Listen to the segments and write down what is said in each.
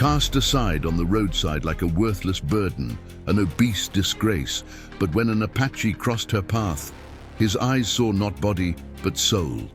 cast aside on the roadside like a worthless burden, an obese disgrace. But when an Apache crossed her path, his eyes saw not body, but soul.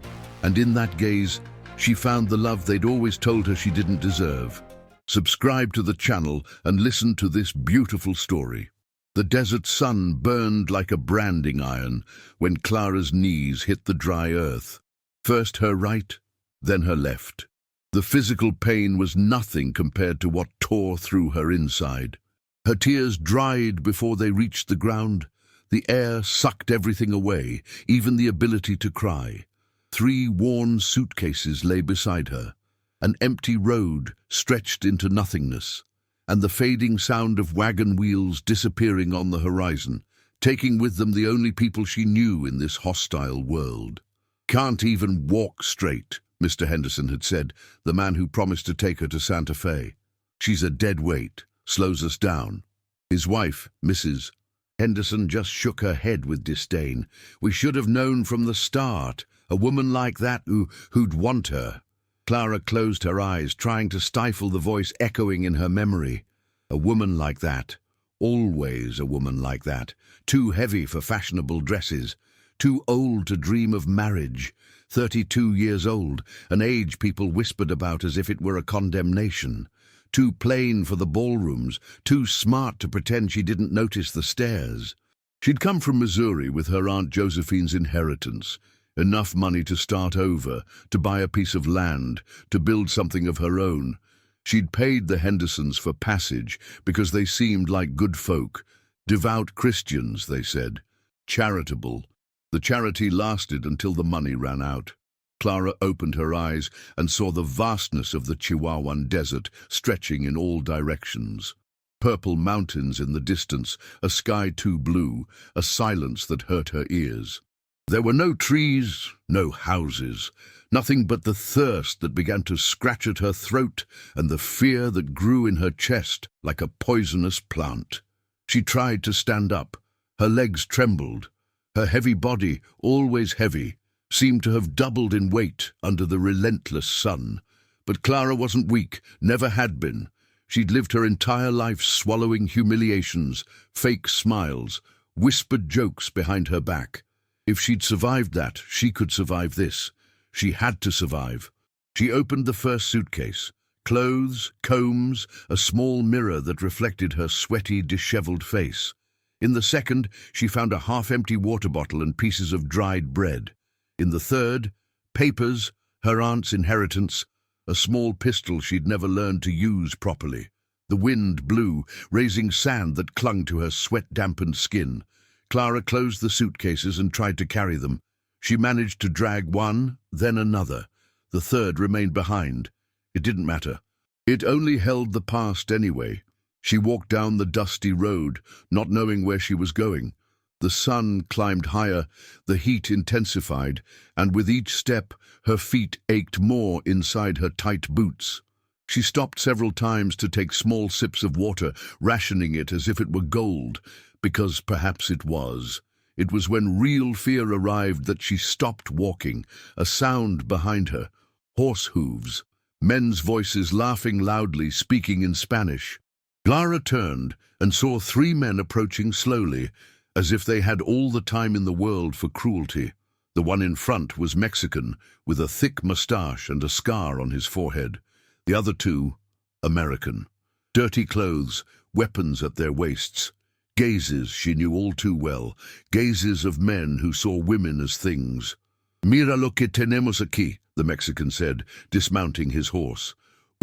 And in that gaze, she found the love they'd always told her she didn't deserve. Subscribe to the channel and listen to this beautiful story. The desert sun burned like a branding iron when Clara's knees hit the dry earth. First her right, then her left. The physical pain was nothing compared to what tore through her inside. Her tears dried before they reached the ground. The air sucked everything away, even the ability to cry. 3 worn suitcases lay beside her. An empty road stretched into nothingness, and the fading sound of wagon wheels disappearing on the horizon, taking with them the only people she knew in this hostile world. "Can't even walk straight," Mr. Henderson had said, the man who promised to take her to Santa Fe. "She's a dead weight, slows us down." His wife, Mrs. Henderson, just shook her head with disdain. "We should have known from the start. A woman like that who'd want her." Clara closed her eyes, trying to stifle the voice echoing in her memory. A woman like that. Always a woman like that. Too heavy for fashionable dresses. Too old to dream of marriage. 32 years old, an age people whispered about as if it were a condemnation. Too plain for the ballrooms. Too smart to pretend she didn't notice the stairs. She'd come from Missouri with her Aunt Josephine's inheritance. Enough money to start over, to buy a piece of land, to build something of her own. She'd paid the Hendersons for passage because they seemed like good folk. Devout Christians, they said. Charitable. The charity lasted until the money ran out. Clara opened her eyes and saw the vastness of the Chihuahuan desert stretching in all directions. Purple mountains in the distance, a sky too blue, a silence that hurt her ears. There were no trees, no houses, nothing but the thirst that began to scratch at her throat and the fear that grew in her chest like a poisonous plant. She tried to stand up. Her legs trembled. Her heavy body, always heavy, seemed to have doubled in weight under the relentless sun. But Clara wasn't weak, never had been. She'd lived her entire life swallowing humiliations, fake smiles, whispered jokes behind her back. If she'd survived that, she could survive this. She had to survive. She opened the first suitcase. Clothes, combs, a small mirror that reflected her sweaty, disheveled face. In the second, she found a half-empty water bottle and pieces of dried bread. In the third, papers, her aunt's inheritance, a small pistol she'd never learned to use properly. The wind blew, raising sand that clung to her sweat-dampened skin. Clara closed the suitcases and tried to carry them. She managed to drag one, then another. The third remained behind. It didn't matter. It only held the past anyway. She walked down the dusty road, not knowing where she was going. The sun climbed higher, the heat intensified, and with each step, her feet ached more inside her tight boots. She stopped several times to take small sips of water, rationing it as if it were gold, because perhaps it was. It was when real fear arrived that she stopped walking, a sound behind her, horse hooves, men's voices laughing loudly, speaking in Spanish. Clara turned and saw 3 men approaching slowly, as if they had all the time in the world for cruelty. The one in front was Mexican, with a thick mustache and a scar on his forehead. The other 2, American. Dirty clothes, weapons at their waists. Gazes she knew all too well, gazes of men who saw women as things. "Mira lo que tenemos aquí," the Mexican said, dismounting his horse.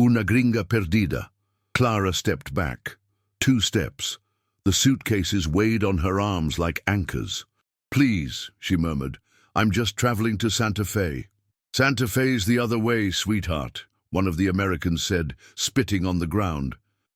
"Una gringa perdida." Clara stepped back. 2 steps. The suitcases weighed on her arms like anchors. "Please," she murmured, "I'm just traveling to Santa Fe." "Santa Fe's the other way, sweetheart," one of the Americans said, spitting on the ground.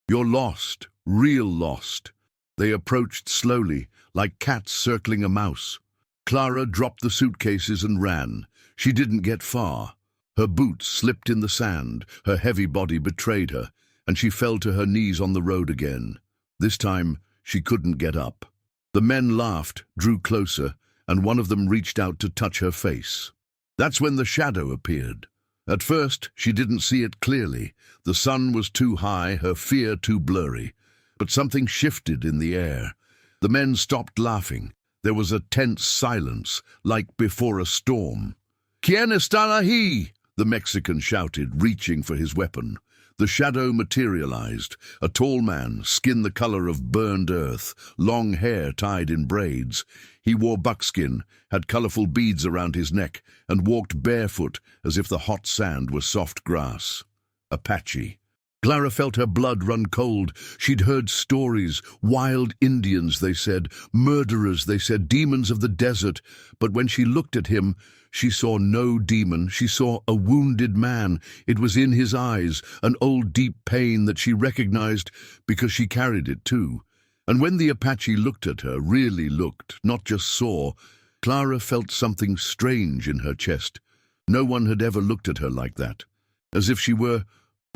"You're lost, real lost." They approached slowly, like cats circling a mouse. Clara dropped the suitcases and ran. She didn't get far. Her boots slipped in the sand, her heavy body betrayed her, and she fell to her knees on the road again. This time, she couldn't get up. The men laughed, drew closer, and one of them reached out to touch her face. That's when the shadow appeared. At first, she didn't see it clearly. The sun was too high, her fear too blurry. But something shifted in the air. The men stopped laughing. There was a tense silence, like before a storm. "¿Quién está ahí?" the Mexican shouted, reaching for his weapon. The shadow materialized, a tall man, skin the color of burned earth, long hair tied in braids. He wore buckskin, had colorful beads around his neck, and walked barefoot as if the hot sand was soft grass. Apache. Clara felt her blood run cold. She'd heard stories, wild Indians, they said, murderers, they said, demons of the desert. But when she looked at him, she saw no demon. She saw a wounded man. It was in his eyes, an old deep pain that she recognized because she carried it too. And when the Apache looked at her, really looked, not just saw, Clara felt something strange in her chest. No one had ever looked at her like that, as if she were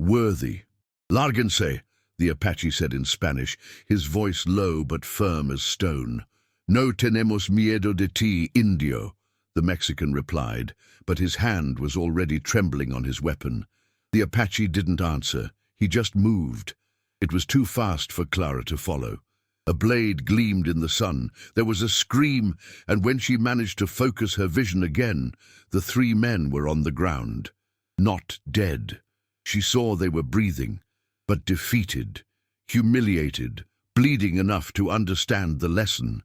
worthy. "Lárguense," the Apache said in Spanish, his voice low but firm as stone. "No tenemos miedo de ti, indio," the Mexican replied, but his hand was already trembling on his weapon. The Apache didn't answer. He just moved. It was too fast for Clara to follow. A blade gleamed in the sun. There was a scream, and when she managed to focus her vision again, the three men were on the ground. Not dead. She saw they were breathing, but defeated, humiliated, bleeding enough to understand the lesson.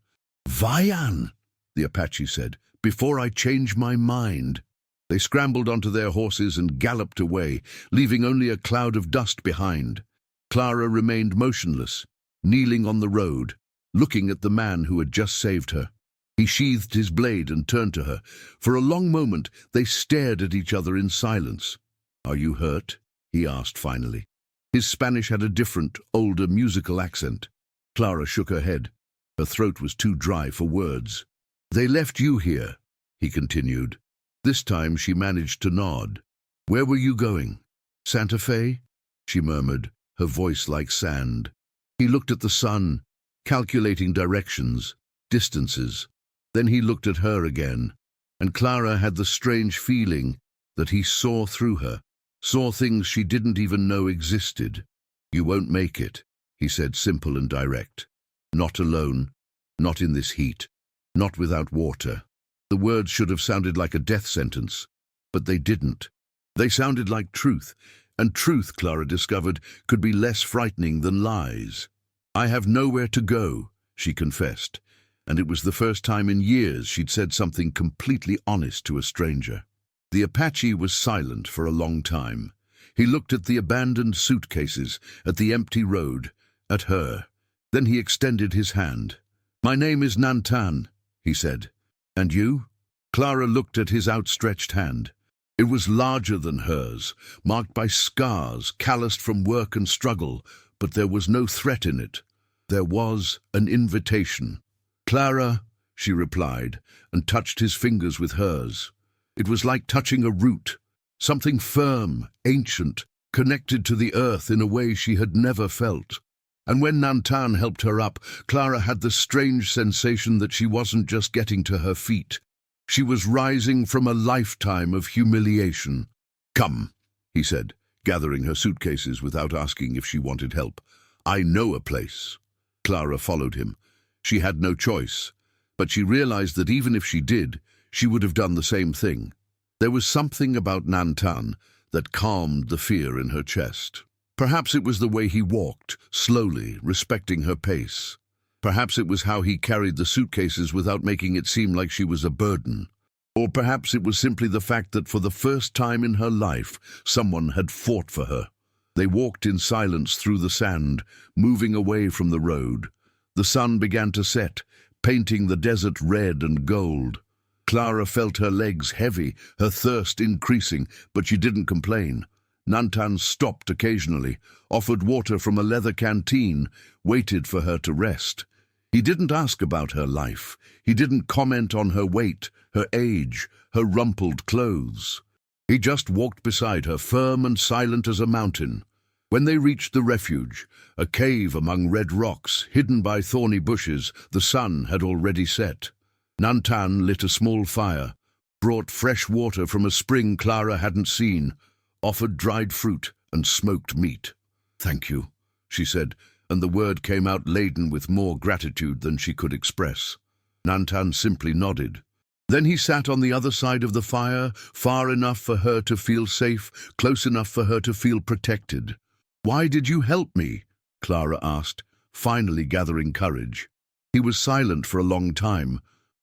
"Vayan," the Apache said, "before I change my mind." They scrambled onto their horses and galloped away, leaving only a cloud of dust behind. Clara remained motionless, kneeling on the road, looking at the man who had just saved her. He sheathed his blade and turned to her. For a long moment, they stared at each other in silence. "Are you hurt?" he asked finally. His Spanish had a different, older, musical accent. Clara shook her head. Her throat was too dry for words. "They left you here," he continued. This time she managed to nod. "Where were you going?" "Santa Fe?" she murmured, her voice like sand. He looked at the sun, calculating directions, distances. Then he looked at her again, and Clara had the strange feeling that he saw through her, saw things she didn't even know existed. "You won't make it," he said, simple and direct. "Not alone, not in this heat, not without water." The words should have sounded like a death sentence, but they didn't. They sounded like truth, and truth, Clara discovered, could be less frightening than lies. "I have nowhere to go," she confessed, and it was the first time in years she'd said something completely honest to a stranger. The Apache was silent for a long time. He looked at the abandoned suitcases, at the empty road, at her. Then he extended his hand. "My name is Nantan," he said. "And you?" Clara looked at his outstretched hand. It was larger than hers, marked by scars, calloused from work and struggle, but there was no threat in it. There was an invitation. "Clara," she replied, and touched his fingers with hers. It was like touching a root, something firm, ancient, connected to the earth in a way she had never felt. And when Nantan helped her up, Clara had the strange sensation that she wasn't just getting to her feet. She was rising from a lifetime of humiliation. "Come," he said, gathering her suitcases without asking if she wanted help. "I know a place." Clara followed him. She had no choice, but she realized that even if she did, she would have done the same thing. There was something about Nantan that calmed the fear in her chest. Perhaps it was the way he walked, slowly, respecting her pace. Perhaps it was how he carried the suitcases without making it seem like she was a burden. Or perhaps it was simply the fact that for the first time in her life, someone had fought for her. They walked in silence through the sand, moving away from the road. The sun began to set, painting the desert red and gold. Clara felt her legs heavy, her thirst increasing, but she didn't complain. Nantan stopped occasionally, offered water from a leather canteen, waited for her to rest. He didn't ask about her life. He didn't comment on her weight, her age, her rumpled clothes. He just walked beside her, firm and silent as a mountain. When they reached the refuge, a cave among red rocks, hidden by thorny bushes, the sun had already set. Nantan lit a small fire, brought fresh water from a spring Clara hadn't seen, offered dried fruit and smoked meat. "Thank you," she said, and the word came out laden with more gratitude than she could express. Nantan simply nodded. Then he sat on the other side of the fire, far enough for her to feel safe, close enough for her to feel protected. "Why did you help me?" Clara asked, finally gathering courage. He was silent for a long time,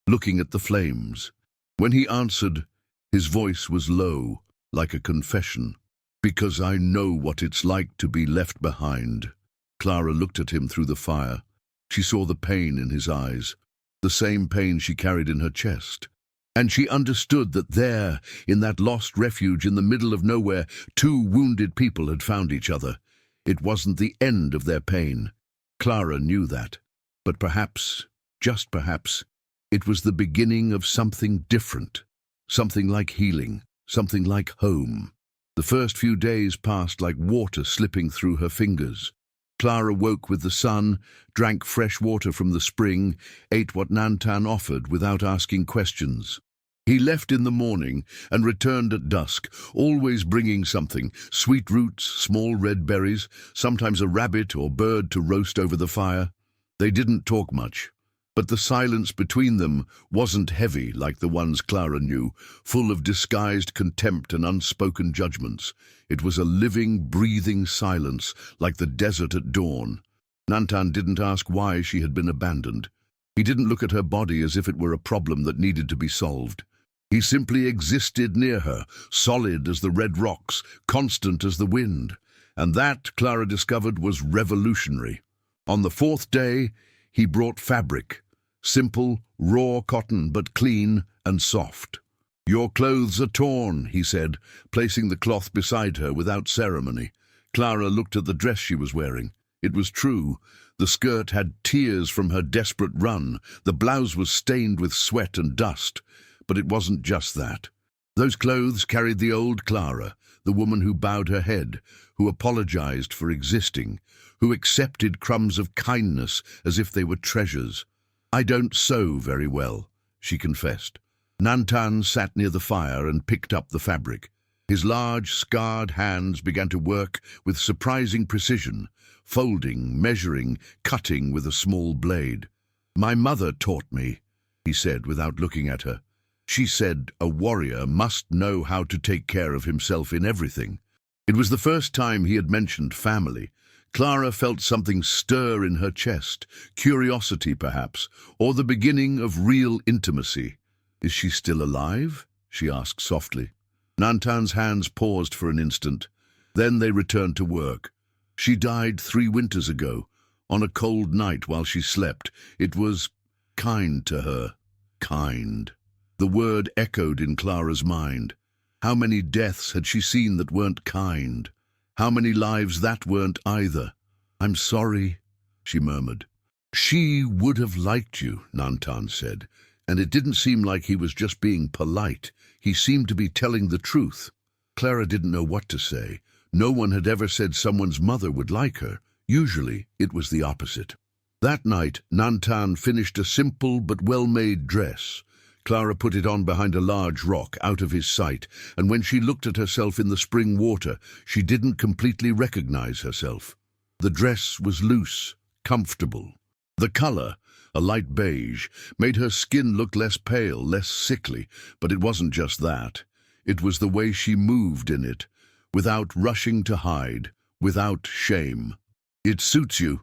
looking at the flames. When he answered, his voice was low, like a confession. "Because I know what it's like to be left behind." Clara looked at him through the fire. She saw the pain in his eyes, the same pain she carried in her chest. And she understood that there, in that lost refuge in the middle of nowhere, two wounded people had found each other. It wasn't the end of their pain. Clara knew that. But perhaps, just perhaps, it was the beginning of something different. Something like healing, something like home. The first few days passed like water slipping through her fingers. Clara woke with the sun, drank fresh water from the spring, ate what Nantan offered without asking questions. He left in the morning and returned at dusk, always bringing something: sweet roots, small red berries, sometimes a rabbit or bird to roast over the fire. They didn't talk much, but the silence between them wasn't heavy like the ones Clara knew, full of disguised contempt and unspoken judgments. It was a living, breathing silence, like the desert at dawn. Nantan didn't ask why she had been abandoned. He didn't look at her body as if it were a problem that needed to be solved. He simply existed near her, solid as the red rocks, constant as the wind. And that, Clara discovered, was revolutionary. On the fourth day, he brought fabric. Simple, raw cotton, but clean and soft. "Your clothes are torn," he said, placing the cloth beside her without ceremony. Clara looked at the dress she was wearing. It was true. The skirt had tears from her desperate run. The blouse was stained with sweat and dust. But it wasn't just that. Those clothes carried the old Clara, the woman who bowed her head, who apologized for existing, who accepted crumbs of kindness as if they were treasures. "I don't sew very well," she confessed. Nantan sat near the fire and picked up the fabric. His large, scarred hands began to work with surprising precision, folding, measuring, cutting with a small blade. "My mother taught me," he said without looking at her. "She said a warrior must know how to take care of himself in everything." It was the first time he had mentioned family. Clara felt something stir in her chest, curiosity perhaps, or the beginning of real intimacy. "Is she still alive?" she asked softly. Nantan's hands paused for an instant. Then they returned to work. "She died 3 winters ago, on a cold night while she slept. It was kind to her. Kind." The word echoed in Clara's mind. How many deaths had she seen that weren't kind? How many lives that weren't either? "I'm sorry," she murmured. "She would have liked you," Nantan said, and it didn't seem like he was just being polite. He seemed to be telling the truth. Clara didn't know what to say. No one had ever said someone's mother would like her. Usually, it was the opposite. That night, Nantan finished a simple but well-made dress. Clara put it on behind a large rock, out of his sight, and when she looked at herself in the spring water, she didn't completely recognize herself. The dress was loose, comfortable. The color, a light beige, made her skin look less pale, less sickly, but it wasn't just that. It was the way she moved in it, without rushing to hide, without shame. "It suits you,"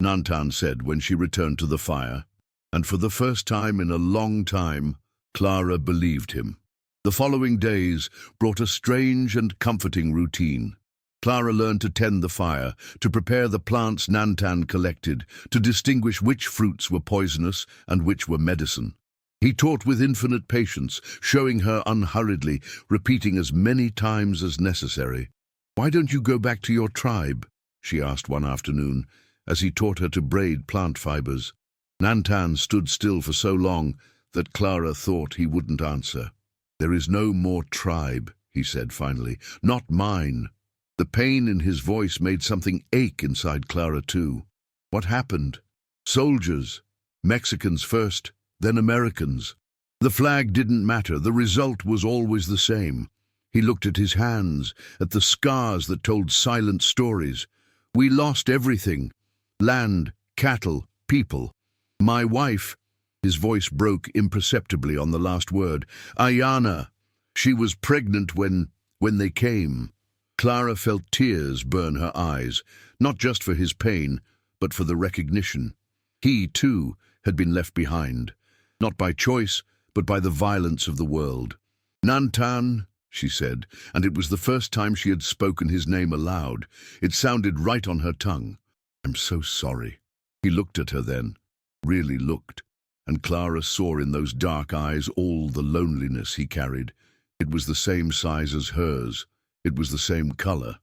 Nantan said when she returned to the fire, and for the first time in a long time, Clara believed him. The following days brought a strange and comforting routine. Clara learned to tend the fire, to prepare the plants Nantan collected, to distinguish which fruits were poisonous and which were medicine. He taught with infinite patience, showing her unhurriedly, repeating as many times as necessary. "Why don't you go back to your tribe?" she asked one afternoon, as he taught her to braid plant fibers. Nantan stood still for so long that Clara thought he wouldn't answer. "There is no more tribe," he said finally. "Not mine." The pain in his voice made something ache inside Clara too. What happened? Soldiers. Mexicans first, then Americans. The flag didn't matter. The result was always the same. He looked at his hands, at the scars that told silent stories. We lost everything. Land, cattle, people. My wife, his voice broke imperceptibly on the last word. Ayana, she was pregnant when they came. Clara felt tears burn her eyes, not just for his pain, but for the recognition. He, too, had been left behind, not by choice, but by the violence of the world. Nantan, she said, and it was the first time she had spoken his name aloud. It sounded right on her tongue. I'm so sorry. He looked at her then, really looked, and Clara saw in those dark eyes all the loneliness he carried. It was the same size as hers. It was the same color.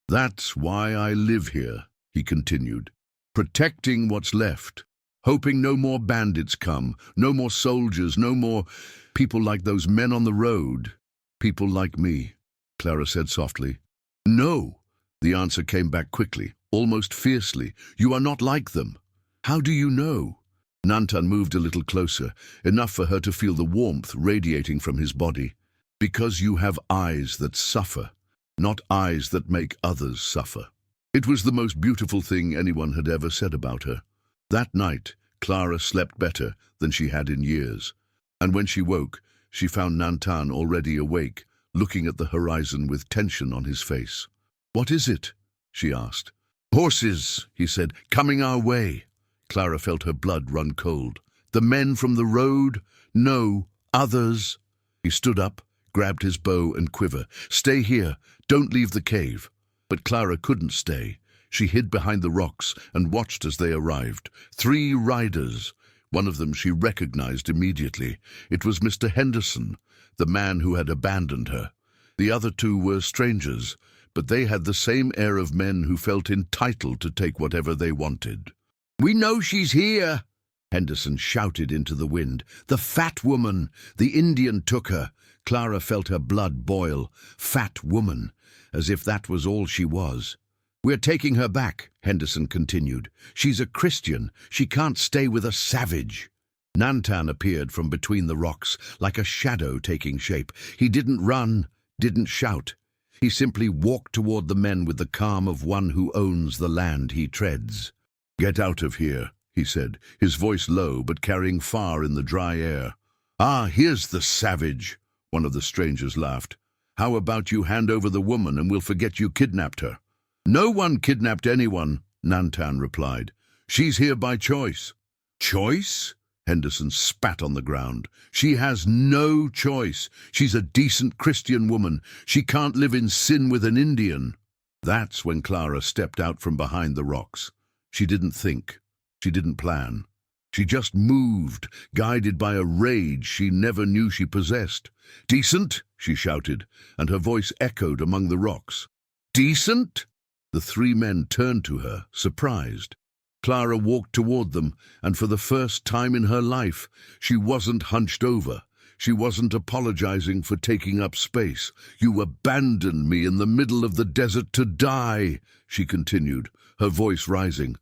That's why I live here, he continued, protecting what's left, hoping no more bandits come, no more soldiers, no more people like those men on the road. People like me, Clara said softly. No, the answer came back quickly, almost fiercely. You are not like them. How do you know? Nantan moved a little closer, enough for her to feel the warmth radiating from his body. Because you have eyes that suffer, not eyes that make others suffer. It was the most beautiful thing anyone had ever said about her. That night, Clara slept better than she had in years. And when she woke, she found Nantan already awake, looking at the horizon with tension on his face. What is it? She asked. Horses, he said, coming our way. Clara felt her blood run cold. The men from the road? No, others. He stood up, grabbed his bow and quiver. Stay here, don't leave the cave. But Clara couldn't stay. She hid behind the rocks and watched as they arrived. 3 riders. One of them she recognized immediately. It was Mr. Henderson, the man who had abandoned her. The other 2 were strangers, but they had the same air of men who felt entitled to take whatever they wanted. We know she's here, Henderson shouted into the wind. The fat woman. The Indian took her. Clara felt her blood boil. Fat woman, as if that was all she was. We're taking her back, Henderson continued. She's a Christian. She can't stay with a savage. Nantan appeared from between the rocks, like a shadow taking shape. He didn't run, didn't shout. He simply walked toward the men with the calm of one who owns the land he treads. Get out of here, he said, his voice low but carrying far in the dry air. Ah, here's the savage, one of the strangers laughed. How about you hand over the woman and we'll forget you kidnapped her? No one kidnapped anyone, Nantan replied. She's here by choice. Choice? Henderson spat on the ground. She has no choice. She's a decent Christian woman. She can't live in sin with an Indian. That's when Clara stepped out from behind the rocks. She didn't think. She didn't plan. She just moved, guided by a rage she never knew she possessed. Decent? She shouted, and her voice echoed among the rocks. Decent? The 3 men turned to her, surprised. Clara walked toward them, and for the first time in her life, she wasn't hunched over. She wasn't apologizing for taking up space. You abandoned me in the middle of the desert to die, she continued, her voice rising.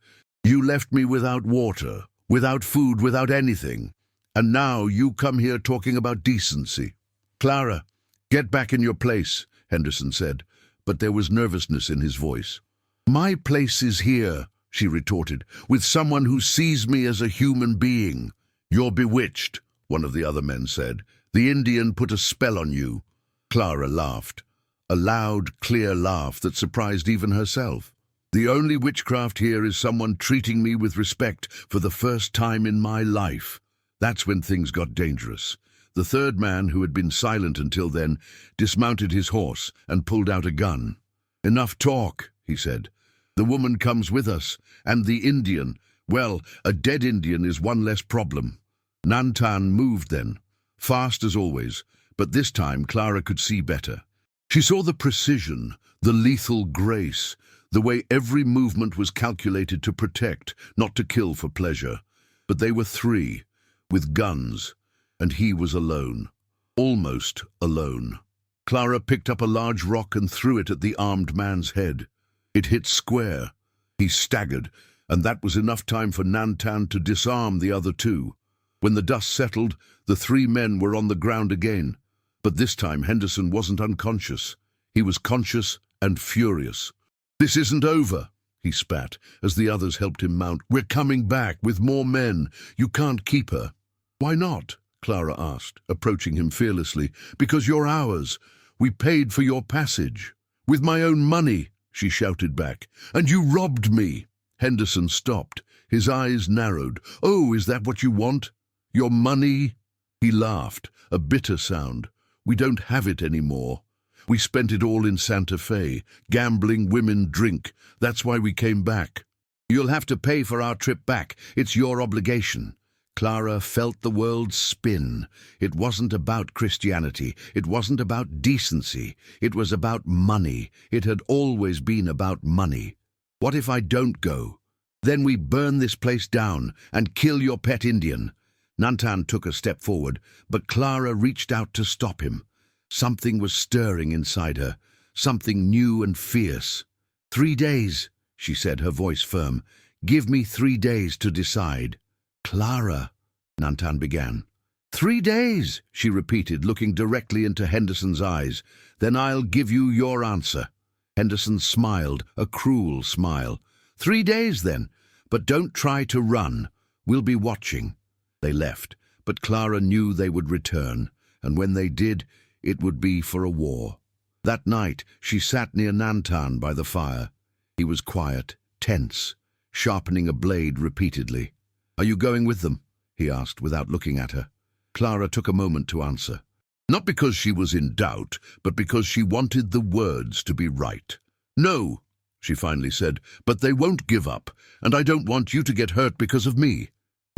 You left me without water, without food, without anything. And now you come here talking about decency. Clara, get back in your place, Henderson said, but there was nervousness in his voice. My place is here, she retorted, with someone who sees me as a human being. You're bewitched, one of the other men said. The Indian put a spell on you. Clara laughed, a loud, clear laugh that surprised even herself. The only witchcraft here is someone treating me with respect for the first time in my life. That's when things got dangerous. The 3rd man, who had been silent until then, dismounted his horse and pulled out a gun. Enough talk, he said. The woman comes with us, and the Indian. Well, a dead Indian is one less problem. Nantan moved then, fast as always, but this time Clara could see better. She saw the precision, the lethal grace, the way every movement was calculated to protect, not to kill for pleasure. But they were 3, with guns, and he was alone. Almost alone. Clara picked up a large rock and threw it at the armed man's head. It hit square. He staggered, and that was enough time for Nantan to disarm the other 2. When the dust settled, the three men were on the ground again. But this time Henderson wasn't unconscious. He was conscious and furious. "This isn't over," he spat, as the others helped him mount. "We're coming back with more men. You can't keep her." "Why not?" Clara asked, approaching him fearlessly. "Because you're ours. We paid for your passage." "With my own money," she shouted back. "And you robbed me." Henderson stopped. His eyes narrowed. "Oh, is that what you want? Your money?" He laughed, a bitter sound. "We don't have it anymore. We spent it all in Santa Fe. Gambling, women, drink. That's why we came back." "You'll have to pay for our trip back. It's your obligation." Clara felt the world spin. It wasn't about Christianity. It wasn't about decency. It was about money. It had always been about money. "What if I don't go? Then we burn this place down and kill your pet Indian." Nantan took a step forward, but Clara reached out to stop him. Something was stirring inside her, something new and fierce. 3 days, she said, her voice firm. "Give me 3 days to decide." "Clara," Nantan began. 3 days, she repeated, looking directly into Henderson's eyes. "Then I'll give you your answer." Henderson smiled, a cruel smile. 3 days, then. But don't try to run. We'll be watching." They left, but Clara knew they would return, and when they did, it would be for a war. That night, she sat near Nantan by the fire. He was quiet, tense, sharpening a blade repeatedly. "Are you going with them?" he asked without looking at her. Clara took a moment to answer. Not because she was in doubt, but because she wanted the words to be right. "No," she finally said, "but they won't give up, and I don't want you to get hurt because of me."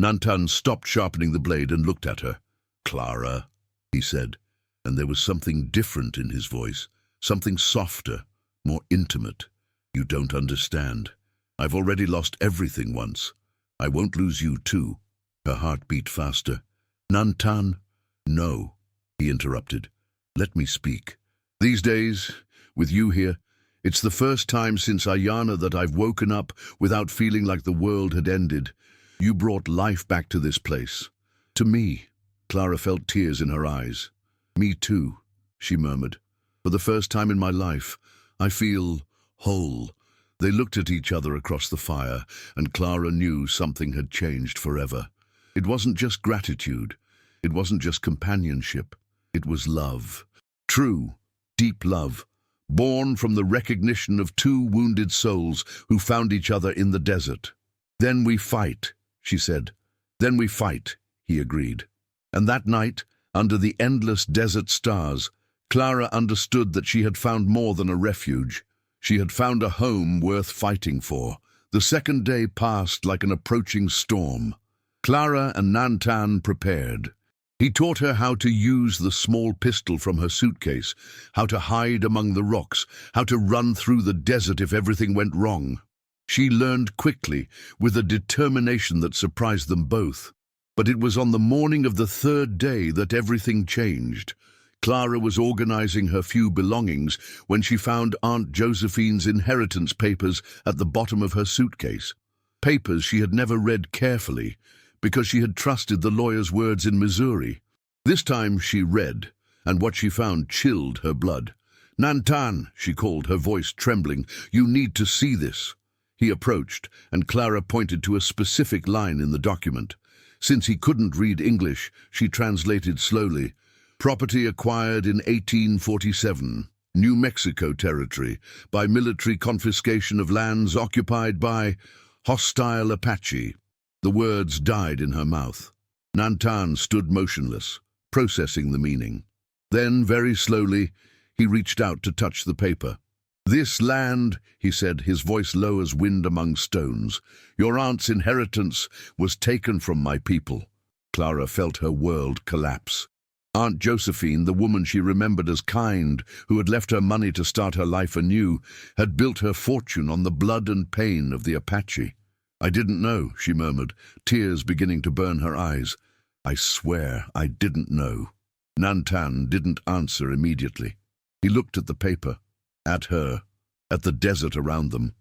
Nantan stopped sharpening the blade and looked at her. "Clara," he said, and there was something different in his voice, something softer, more intimate. "You don't understand. I've already lost everything once. I won't lose you too." Her heart beat faster. "Nantan." "No," he interrupted. "Let me speak. These days, with you here, it's the first time since Ayana that I've woken up without feeling like the world had ended. You brought life back to this place. To me." Clara felt tears in her eyes. "Me too," she murmured. "For the first time in my life, I feel whole." They looked at each other across the fire, and Clara knew something had changed forever. It wasn't just gratitude. It wasn't just companionship. It was love. True, deep love, born from the recognition of 2 wounded souls who found each other in the desert. "Then we fight," she said. "Then we fight," he agreed. And that night, under the endless desert stars, Clara understood that she had found more than a refuge. She had found a home worth fighting for. The second day passed like an approaching storm. Clara and Nantan prepared. He taught her how to use the small pistol from her suitcase, how to hide among the rocks, how to run through the desert if everything went wrong. She learned quickly, with a determination that surprised them both. But it was on the morning of the 3rd day that everything changed. Clara was organizing her few belongings when she found Aunt Josephine's inheritance papers at the bottom of her suitcase. Papers she had never read carefully, because she had trusted the lawyer's words in Missouri. This time she read, and what she found chilled her blood. "Nantan," she called, her voice trembling, "you need to see this." He approached, and Clara pointed to a specific line in the document. Since he couldn't read English, she translated slowly. "Property acquired in 1847, New Mexico Territory, by military confiscation of lands occupied by hostile Apache." The words died in her mouth. Nantan stood motionless, processing the meaning. Then, very slowly, he reached out to touch the paper. "This land," he said, his voice low as wind among stones, "your aunt's inheritance was taken from my people." Clara felt her world collapse. Aunt Josephine, the woman she remembered as kind, who had left her money to start her life anew, had built her fortune on the blood and pain of the Apache. "I didn't know," she murmured, tears beginning to burn her eyes. "I swear I didn't know." Nantan didn't answer immediately. He looked at the paper, at her, at the desert around them.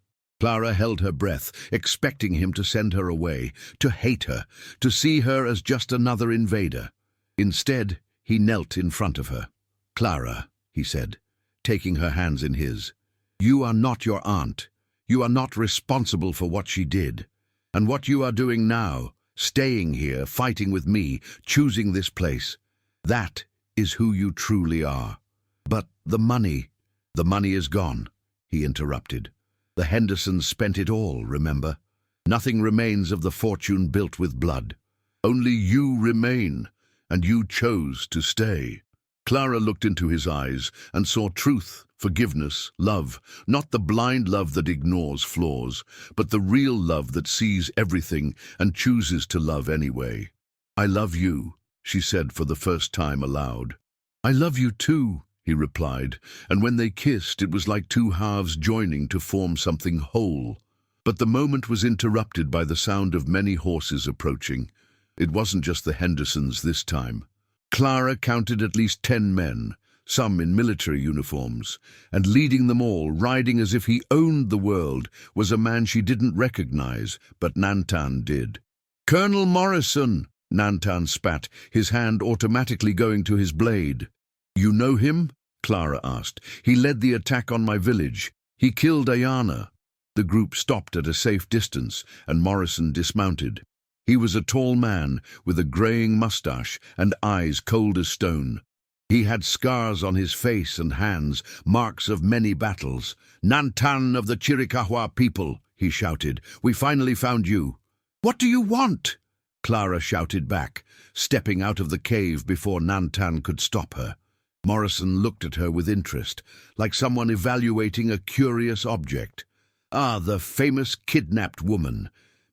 Clara held her breath, expecting him to send her away, to hate her, to see her as just another invader. Instead, he knelt in front of her. "Clara," he said, taking her hands in his, "you are not your aunt. You are not responsible for what she did. And what you are doing now, staying here, fighting with me, choosing this place, that is who you truly are. But the money is gone," he interrupted. "The Hendersons spent it all, remember? Nothing remains of the fortune built with blood. Only you remain, and you chose to stay." Clara looked into his eyes and saw truth, forgiveness, love, not the blind love that ignores flaws, but the real love that sees everything and chooses to love anyway. "I love you," she said for the first time aloud. "I love you too," he replied, and when they kissed it was like two halves joining to form something whole. But the moment was interrupted by the sound of many horses approaching. It wasn't just the Hendersons this time. Clara counted at least 10 men, some in military uniforms, and leading them all, riding as if he owned the world, was a man she didn't recognize, but Nantan did. "Colonel Morrison!" Nantan spat, his hand automatically going to his blade. "You know him?" Clara asked. "He led the attack on my village. He killed Ayana." The group stopped at a safe distance, and Morrison dismounted. He was a tall man with a graying mustache and eyes cold as stone. He had scars on his face and hands, marks of many battles. "Nantan of the Chiricahua people," he shouted. "We finally found you." "What do you want?" Clara shouted back, stepping out of the cave before Nantan could stop her. Morrison looked at her with interest, like someone evaluating a curious object. "Ah, the famous kidnapped woman.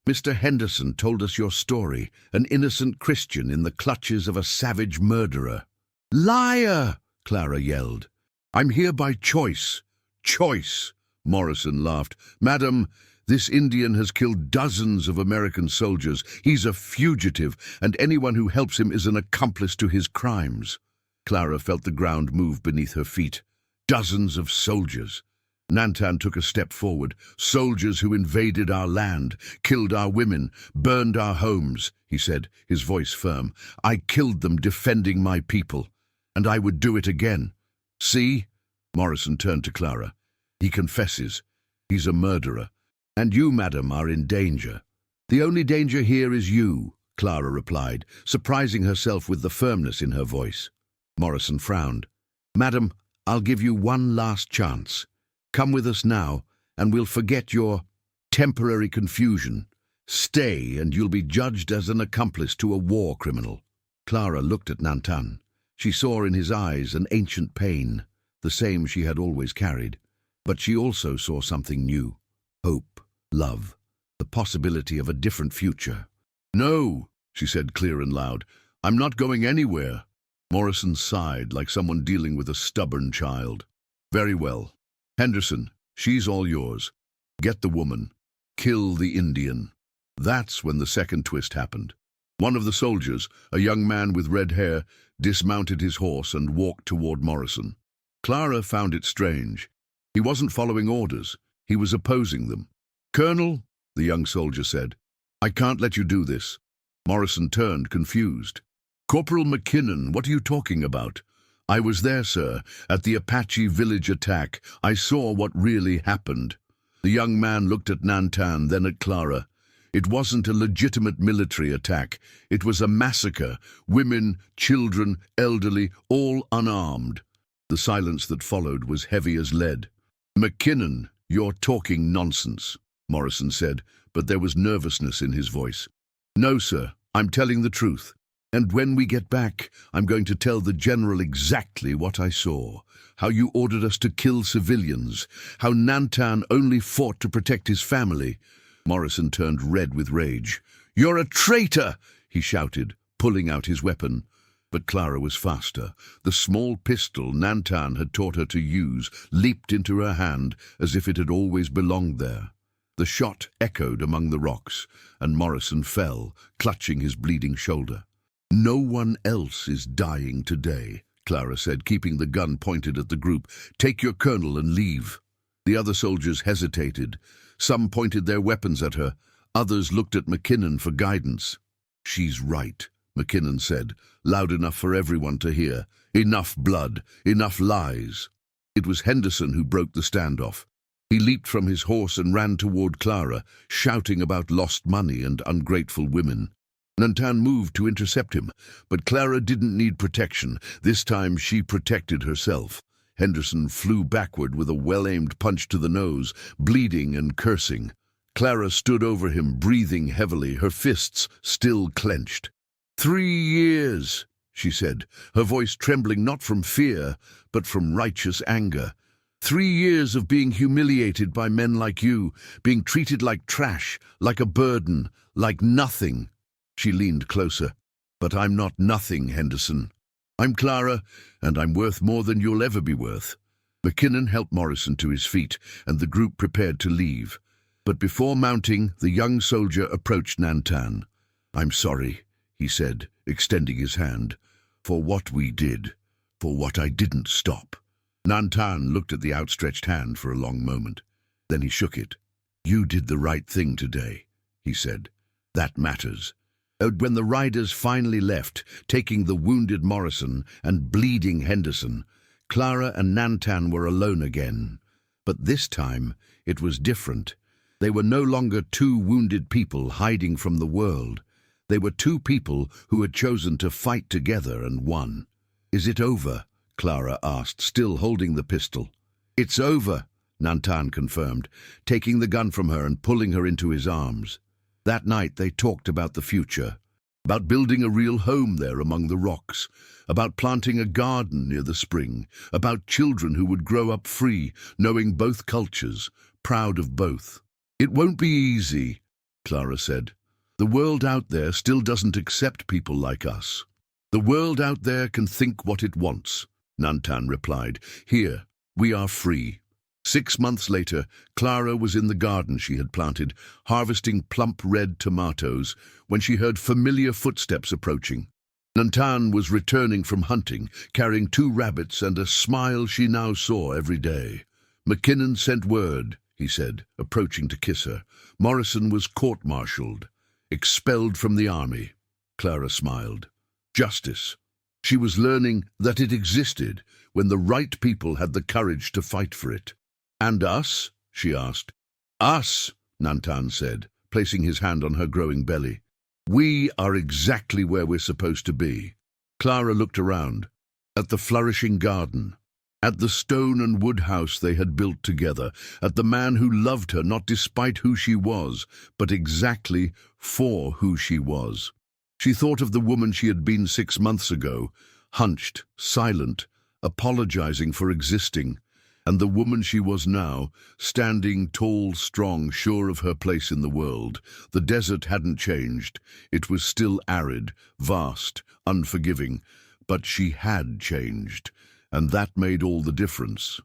Mr. Henderson told us your story, an innocent Christian in the clutches of a savage murderer." "Liar!" Clara yelled. "I'm here by choice." "Choice!" Morrison laughed. "Madam, this Indian has killed dozens of American soldiers. He's a fugitive, and anyone who helps him is an accomplice to his crimes." Clara felt the ground move beneath her feet. Dozens of soldiers. Nantan took a step forward. "Soldiers who invaded our land, killed our women, burned our homes," he said, his voice firm. "I killed them defending my people, and I would do it again. See?" Morrison turned to Clara. "He confesses. He's a murderer. And you, madam, are in danger." "The only danger here is you," Clara replied, surprising herself with the firmness in her voice. Morrison frowned. "Madam, I'll give you one last chance. Come with us now, and we'll forget your temporary confusion. Stay, and you'll be judged as an accomplice to a war criminal." Clara looked at Nantan. She saw in his eyes an ancient pain, the same she had always carried. But she also saw something new. Hope, love, the possibility of a different future. "No," she said clear and loud. "I'm not going anywhere." Morrison sighed like someone dealing with a stubborn child. "Very well. Henderson, she's all yours. Get the woman. Kill the Indian." That's when the second twist happened. One of the soldiers, a young man with red hair, dismounted his horse and walked toward Morrison. Clara found it strange. He wasn't following orders. He was opposing them. "Colonel," the young soldier said, "I can't let you do this." Morrison turned, confused. "Corporal McKinnon, what are you talking about?" "I was there, sir, at the Apache village attack. I saw what really happened." The young man looked at Nantan, then at Clara. "It wasn't a legitimate military attack. It was a massacre. Women, children, elderly, all unarmed." The silence that followed was heavy as lead. "McKinnon, you're talking nonsense," Morrison said, but there was nervousness in his voice. "No, sir, I'm telling the truth. And when we get back, I'm going to tell the general exactly what I saw. How you ordered us to kill civilians. How Nantan only fought to protect his family." Morrison turned red with rage. "You're a traitor!" he shouted, pulling out his weapon. But Clara was faster. The small pistol Nantan had taught her to use leaped into her hand as if it had always belonged there. The shot echoed among the rocks, and Morrison fell, clutching his bleeding shoulder. "No one else is dying today," Clara said, keeping the gun pointed at the group. "Take your colonel and leave." The other soldiers hesitated. Some pointed their weapons at her. Others looked at McKinnon for guidance. "She's right," McKinnon said, loud enough for everyone to hear. "Enough blood, enough lies." It was Henderson who broke the standoff. He leaped from his horse and ran toward Clara, shouting about lost money and ungrateful women. Nantan moved to intercept him, but Clara didn't need protection. This time she protected herself. Henderson flew backward with a well-aimed punch to the nose, bleeding and cursing. Clara stood over him, breathing heavily, her fists still clenched. 3 years, she said, her voice trembling not from fear, but from righteous anger. 3 years of being humiliated by men like you, being treated like trash, like a burden, like nothing. She leaned closer. "But I'm not nothing, Henderson. I'm Clara, and I'm worth more than you'll ever be worth." McKinnon helped Morrison to his feet, and the group prepared to leave. But before mounting, the young soldier approached Nantan. "I'm sorry," he said, extending his hand, "for what we did, for what I didn't stop." Nantan looked at the outstretched hand for a long moment. Then he shook it. "You did the right thing today," he said. "That matters." When the riders finally left, taking the wounded Morrison and bleeding Henderson, Clara and Nantan were alone again. But this time it was different. They were no longer two wounded people hiding from the world. They were two people who had chosen to fight together and won. "Is it over?" Clara asked, still holding the pistol. "It's over," Nantan confirmed, taking the gun from her and pulling her into his arms. That night they talked about the future, about building a real home there among the rocks, about planting a garden near the spring, about children who would grow up free, knowing both cultures, proud of both. "It won't be easy," Clara said. "The world out there still doesn't accept people like us." "The world out there can think what it wants," Nantan replied. "Here, we are free." 6 months later, Clara was in the garden she had planted, harvesting plump red tomatoes, when she heard familiar footsteps approaching. Nantan was returning from hunting, carrying 2 rabbits and a smile she now saw every day. "McKinnon sent word," he said, approaching to kiss her. "Morrison was court-martialed, expelled from the army." Clara smiled. Justice. She was learning that it existed when the right people had the courage to fight for it. "And us?" she asked. "Us," Nantan said, placing his hand on her growing belly. "We are exactly where we're supposed to be." Clara looked around, at the flourishing garden, at the stone and wood house they had built together, at the man who loved her not despite who she was, but exactly for who she was. She thought of the woman she had been 6 months ago, hunched, silent, apologizing for existing, and the woman she was now, standing tall, strong, sure of her place in the world. The desert hadn't changed. It was still arid, vast, unforgiving, but she had changed, and that made all the difference.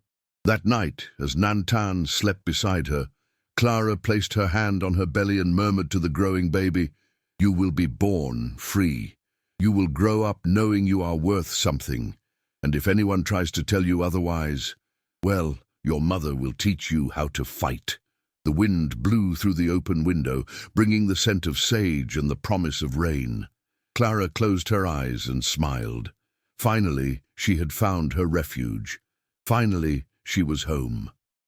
That night, as Nantan slept beside her, Clara placed her hand on her belly and murmured to the growing baby, "You will be born free. You will grow up knowing you are worth something, and if anyone tries to tell you otherwise, well, your mother will teach you how to fight." The wind blew through the open window, bringing the scent of sage and the promise of rain. Clara closed her eyes and smiled. Finally, she had found her refuge. Finally, she was home.